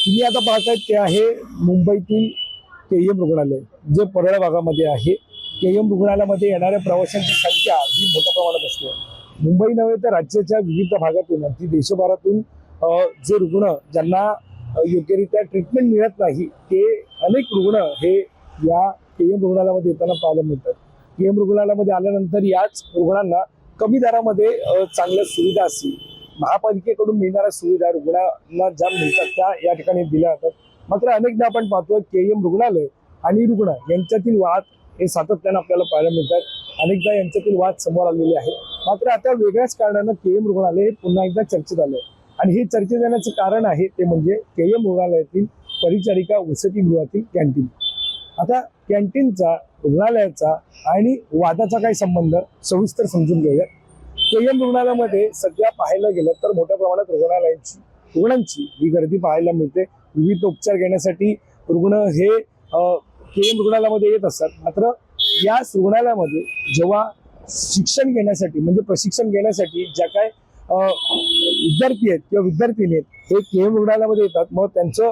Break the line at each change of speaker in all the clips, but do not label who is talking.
तुम्ही आता पाहताय ते आहे मुंबईतील केईएम रुग्णालय, जे परळ भागामध्ये आहे. केईएम रुग्णालयामध्ये येणाऱ्या प्रवाशांची संख्या ही मोठ्या प्रमाणात असते. मुंबई नव्हे तर राज्याच्या विविध भागातून अगदी देशभरातून जे रुग्ण ज्यांना योग्यरित्या ट्रीटमेंट मिळत नाही, ते अनेक रुग्ण हे या केईएम रुग्णालयामध्ये येताना पाहायला मिळतात. केईएम रुग्णालयामध्ये आल्यानंतर याच रुग्णांना कमी दरामध्ये चांगल्या सुविधा असतील, महापालिकेकडून मिळणाऱ्या सुविधा रुग्णांना ज्या मिळतात त्या या ठिकाणी दिल्या जातात. मात्र अनेकदा आपण पाहतो केईएम रुग्णालय आणि रुग्ण यांच्यातील वाद हे सातत्याने आपल्याला पाहायला मिळतात. अनेकदा यांच्यातील वाद समोर आलेले आहेत. मात्र आता वेगळ्याच कारणानं केईएम रुग्णालय हे पुन्हा एकदा चर्चेत आलंय आणि हे चर्चेत येण्याचं कारण आहे ते म्हणजे केईएम रुग्णालयातील परिचारिका वसतिगृहातील कॅन्टीन. आता कॅन्टीनचा, रुग्णालयाचा आणि वादाचा काय संबंध सविस्तर समजून घेऊया. केईएम रुग्णालयामध्ये सध्या पाहायला गेलं तर मोठ्या प्रमाणात रुग्णांची ही गर्दी पाहायला मिळते. विविध उपचार घेण्यासाठी रुग्ण हे केईएम रुग्णालयामध्ये येत असतात. मात्र याच रुग्णालयामध्ये जेव्हा शिक्षण घेण्यासाठी म्हणजे प्रशिक्षण घेण्यासाठी ज्या काय विद्यार्थी आहेत किंवा विद्यार्थिनी आहेत हे केईएम रुग्णालयामध्ये येतात, मग त्यांचं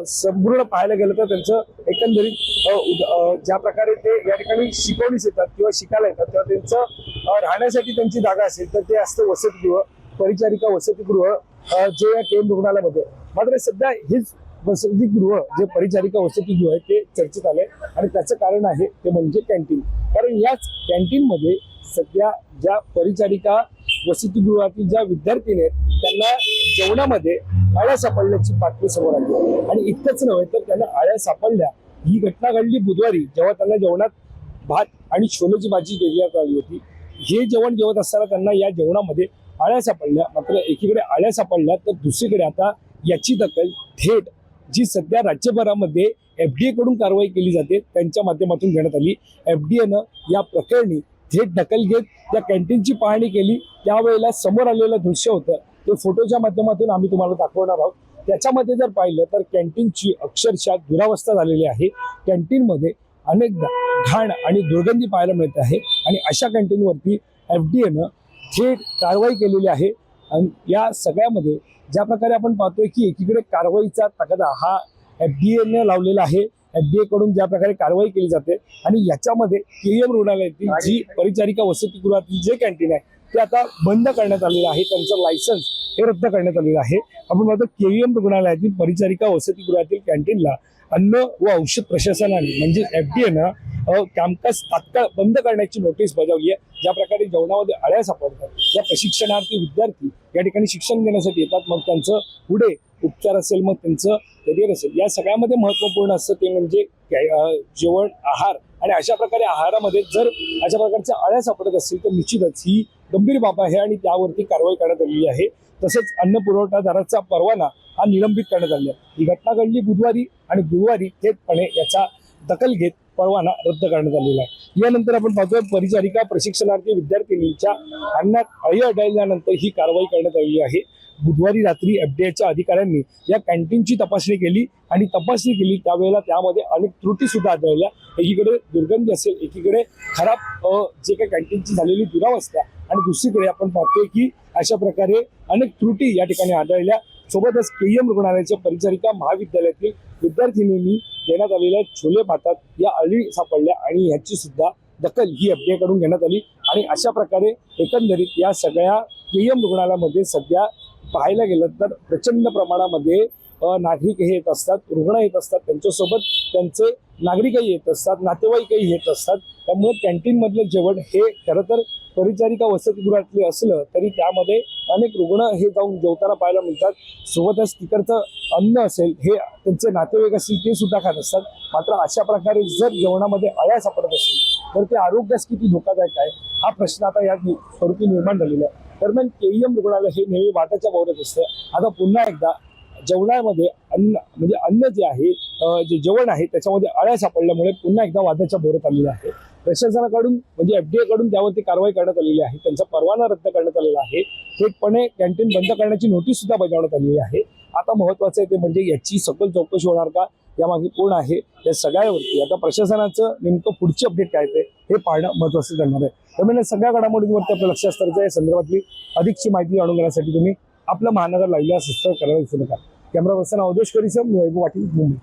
संपूर्ण पाहायला गेलं तर त्यांचं एकंदरीत ज्या प्रकारे ते या ठिकाणी शिकवणीस येतात किंवा शिकायला येतात, तेव्हा त्यांचं राहण्यासाठी त्यांची जागा असेल तर ते असतं वसतिगृह, परिचारिका वसतिगृह जे या केईएम रुग्णालयामध्ये. मात्र सध्या हेच वसतिगृह जे परिचारिका वसतिगृह आहे ते चर्चेत आले आणि त्याचं कारण आहे ते म्हणजे कॅन्टीन. कारण याच कॅन्टीनमध्ये सध्या ज्या परिचारिका वसतिगृहातील ज्या विद्यार्थी आहेत त्यांना जेवणामध्ये आळ्या सापडल्याची बातमी समोर आली. आणि इतकंच नव्हे तर त्यांना आळ्या सापडल्या ही घटना घडली बुधवारी, जेव्हा त्यांना जेवणात भात आणि छोलेची भाजी देण्यात आली होती. हे जेवण जेवत असताना त्यांना या जेवणामध्ये आळ्या सापडल्या. मात्र एकीकडे आळ्या सापडल्या तर दुसरीकडे आता याची दखल थेट जी सध्या राज्यभरामध्ये FDA कडून कारवाई केली जाते त्यांच्या माध्यमातून घेण्यात आली. FDAनं या प्रकरणी थेट दखल घेत त्या कॅन्टीनची पाहणी केली. त्यावेळेला समोर आलेलं दृश्य होतं ते फोटोच्या माध्यमातून आम्ही तुम्हाला दाखवणार आहोत. त्याच्यामध्ये जर पाहिलं तर कॅन्टीनची अक्षरशः दुरावस्था झालेली आहे. कॅन्टीनमध्ये अनेकदा घाण आणि दुर्गंधी पाहायला मिळत आहे आणि अशा कॅन्टीनवरती FDAनं थेट कारवाई केलेली आहे. आणि या सगळ्यामध्ये ज्या प्रकारे आपण पाहतोय की एकीकडे कारवाईचा तगादा हा FDAने लावलेला आहे. FDA कडून ज्या प्रकारे कारवाई केली जाते आणि याच्यामध्ये केईएम रुग्णालयातील जी परिचारिका वसतिगृहातील जे कॅन्टीन आहे ते आता बंद करण्यात आलेलं आहे. त्यांचं लायसन्स हे रद्द करण्यात आलेलं आहे. आपण पाहतो केईएम रुग्णालयातील परिचारिका वसतिगृहातील कॅन्टीनला अन्न व औषध प्रशासनाने म्हणजे FDAनं कामकाज तात्काळ बंद करण्याची नोटीस बजावली आहे. ज्या प्रकारे जेवणामध्ये आळ्या सापडतात, या प्रशिक्षणार्थी विद्यार्थी या ठिकाणी शिक्षण घेण्यासाठी येतात, मग त्यांचं पुढे उपचार असेल, मग त्यांचं करिअर असेल, या सगळ्यामध्ये महत्त्वपूर्ण असतं ते म्हणजे जेवण, आहार. आणि अशा प्रकारे आहारामध्ये जर अशा प्रकारच्या आळ्या सापडत असतील तर निश्चितच ही गंभीर बाब आहे आणि त्यावरती कारवाई करण्यात आलेली आहे. तसंच अन्न पुरवठादाराचा परवाना हा निलंबित करण्यात आला आहे. ही घटना घडली बुधवारी आणि गुरुवारी थेटपणे याचा दखल घेत परवाना रद्द करण्यात आलेला आहे. यानंतर आपण पाहतोय परिचारिका प्रशिक्षणार्थी विद्यार्थिनीच्या अन्नात अळी आढळल्यानंतर ही कारवाई करण्यात आलेली आहे. बुधवारी रात्री FDAच्या अधिकाऱ्यांनी या कॅन्टीनची तपासणी केली आणि तपासणी केली त्यावेळेला त्यामध्ये अनेक त्रुटी सुद्धा आढळल्या. एकीकडे दुर्गंधी असेल, एकीकडे खराब जे काही कॅन्टीनची झालेली दुरावस्था आणि दुसरीकडे आपण पाहतोय की अशा प्रकारे अनेक त्रुटी या ठिकाणी आढळल्या. सोबतच केईएम रुग्णालयाच्या परिचारिका महाविद्यालयातील विद्यार्थिनींनी देण्यात आलेल्या छोले भातात या अळी सापडल्या आणि याची सुद्धा दखल ही FDA कडून घेण्यात आली. आणि अशा प्रकारे एकंदरीत या सगळ्या केईएम रुग्णालयामध्ये सध्या पाहायला गेलं तर प्रचंड प्रमाणामध्ये नागरिक हे येत असतात, रुग्ण येत असतात, त्यांच्यासोबत त्यांचे नागरिकही येत असतात, नातेवाईकही येत असतात. त्यामुळे कॅन्टीनमधलं जेवण हे खरं तर परिचारिका वसतिगृहातले असलं तरी त्यामध्ये अनेक रुग्ण हे जाऊन जेवताना पाहायला मिळतात. सोबतच तिकडचं अन्न असेल हे त्यांचे नातेवाईक असतील ते सुद्धा खात असतात. मात्र अशा प्रकारे जर जेवणामध्ये अळ्या सापडत असतील तर ते आरोग्यास किती धोकादायक आहे हा प्रश्न आता या स्वरूपी निर्माण झालेला आहे. दरम्यान केईएम रुग्णालय हे नेहमी वादाच्या भोवऱ्यात असतं. आता पुन्हा एकदा जेवणामध्ये अन्न जे आहे, जे जेवण आहे त्याच्यामध्ये अळ्या सापडल्यामुळे पुन्हा एकदा वादाच्या भोवऱ्यात आलेलं आहे. प्रशासनाकडून म्हणजे FDA कडून त्यावरती कारवाई करण्यात आलेली आहे. त्यांचा परवाना रद्द करण्यात आलेला आहे. थेटपणे कॅन्टीन बंद करण्याची नोटीस सुद्धा बजावण्यात आलेली आहे. आता महत्त्वाचं आहे ते म्हणजे याची सखोल चौकशी होणार का, यामागे कोण आहे, या सगळ्यावरती आता प्रशासनाचं नेमकं पुढची अपडेट काय ते हे पाहणं महत्त्वाचं ठरणार आहे. त्यामुळे सगळ्या घडामोडींवरती आपलं लक्ष असतं. या संदर्भातली अधिकची माहिती जाणून घेण्यासाठी तुम्ही आपलं महानगर लाईव्हला सबस्क्राईब करायला विसरू नका. कॅमेरा पर्सन अवधेश करीसम, मी वैभव पाटील, मुंबई.